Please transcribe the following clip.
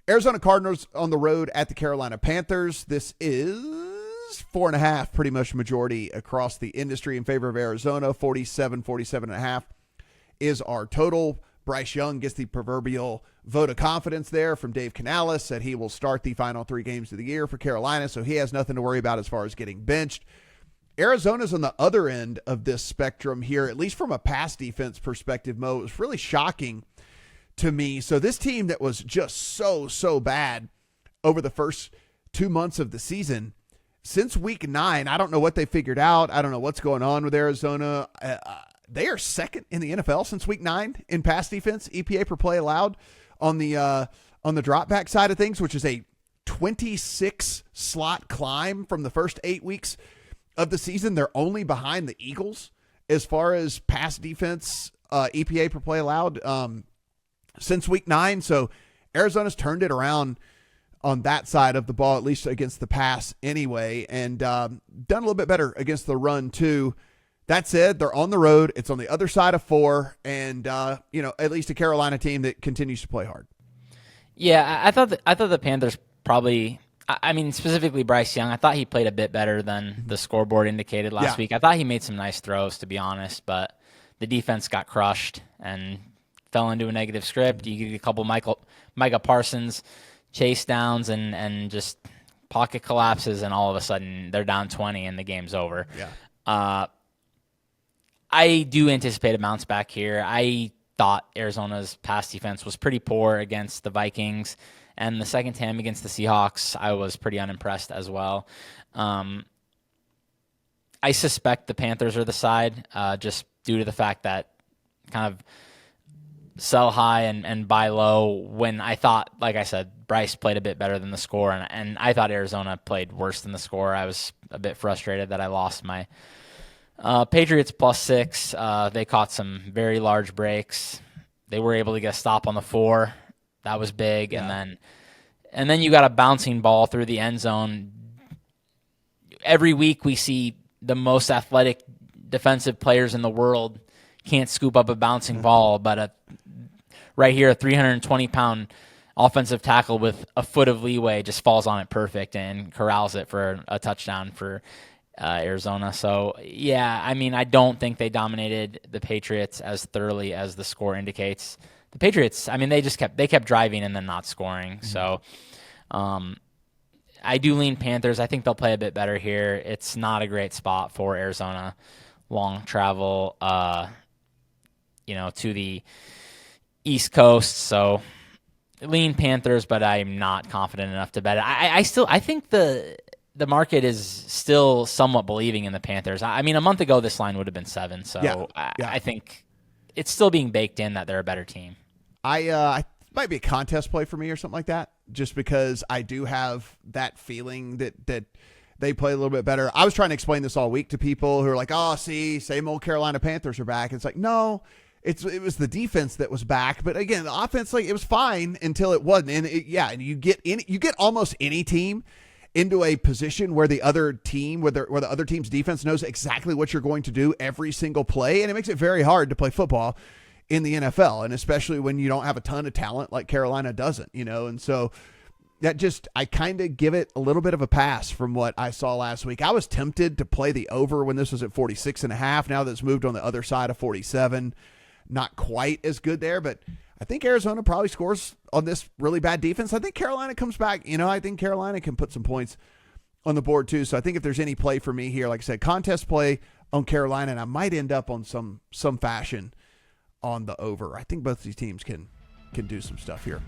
Arizona Cardinals on the road at the Carolina Panthers. This is 4.5, pretty much majority across the industry in favor of Arizona. 47.5 is our total. Bryce Young gets the proverbial vote of confidence there from Dave Canales, said he will start the final 3 games of the year for Carolina, so he has nothing to worry about as far as getting benched. Arizona's on the other end of this spectrum here, at least from a pass defense perspective, Mo. It was really shocking to me. So this team that was just so bad over the first 2 months of the season, since week 9, I don't know what they figured out. I don't know what's going on with Arizona. They are second in the NFL since week 9 in pass defense, EPA per play allowed on the drop back side of things, which is a 26 slot climb from the first 8 weeks of the season. They're only behind the Eagles as far as pass defense EPA per play allowed since week 9. So Arizona's turned it around on that side of the ball, at least against the pass anyway, and done a little bit better against the run too. That said, they're on the road. It's on the other side of 4, and at least a Carolina team that continues to play hard. Yeah, I thought the Panthers probably. I mean, specifically Bryce Young. I thought he played a bit better than the scoreboard indicated last week. I thought he made some nice throws, to be honest, but the defense got crushed and fell into a negative script. You get a couple Micah Parsons chase downs and just pocket collapses, and all of a sudden they're down 20 and the game's over. Yeah. I do anticipate a bounce back here. I thought Arizona's pass defense was pretty poor against the Vikings, and the second time against the Seahawks, I was pretty unimpressed as well. I suspect the Panthers are the side, just due to the fact that kind of sell high and buy low when I thought, like I said, Bryce played a bit better than the score, and I thought Arizona played worse than the score. I was a bit frustrated that I lost my Patriots +6. They caught some very large breaks. They were able to get a stop on the 4. That was big. Yeah. And then you got a bouncing ball through the end zone. Every week we see the most athletic defensive players in the world can't scoop up a bouncing ball, but right here, a 320-pound offensive tackle with a foot of leeway just falls on it perfect and corrals it for a touchdown for Arizona. So, yeah, I mean, I don't think they dominated the Patriots as thoroughly as the score indicates. The Patriots, I mean, they kept driving and then not scoring. So, I do lean Panthers. I think they'll play a bit better here. It's not a great spot for Arizona. Long travel, to the East Coast. So, lean Panthers, but I'm not confident enough to bet it. I think the market is still somewhat believing in the Panthers. I mean, a month ago, this line would have been 7. So I think it's still being baked in that they're a better team. I might be a contest play for me or something like that, just because I do have that feeling that they play a little bit better. I was trying to explain this all week to people who are like, oh, see, same old Carolina Panthers are back. It's like, no, it was the defense that was back. But again, the offense, like, it was fine until it wasn't. And you get almost any team into a position where the other team, where the other team's defense knows exactly what you're going to do every single play, and it makes it very hard to play football in the NFL, and especially when you don't have a ton of talent like Carolina doesn't, and so that I kind of give it a little bit of a pass from what I saw last week. I was tempted to play the over when this was at 46.5. Now that's moved on the other side of 47. Not quite as good there, but I think Arizona probably scores on this really bad defense. I think Carolina comes back. I think Carolina can put some points on the board too. So I think if there's any play for me here, like I said, contest play on Carolina, and I might end up on some fashion on the over. I think both these teams can do some stuff here.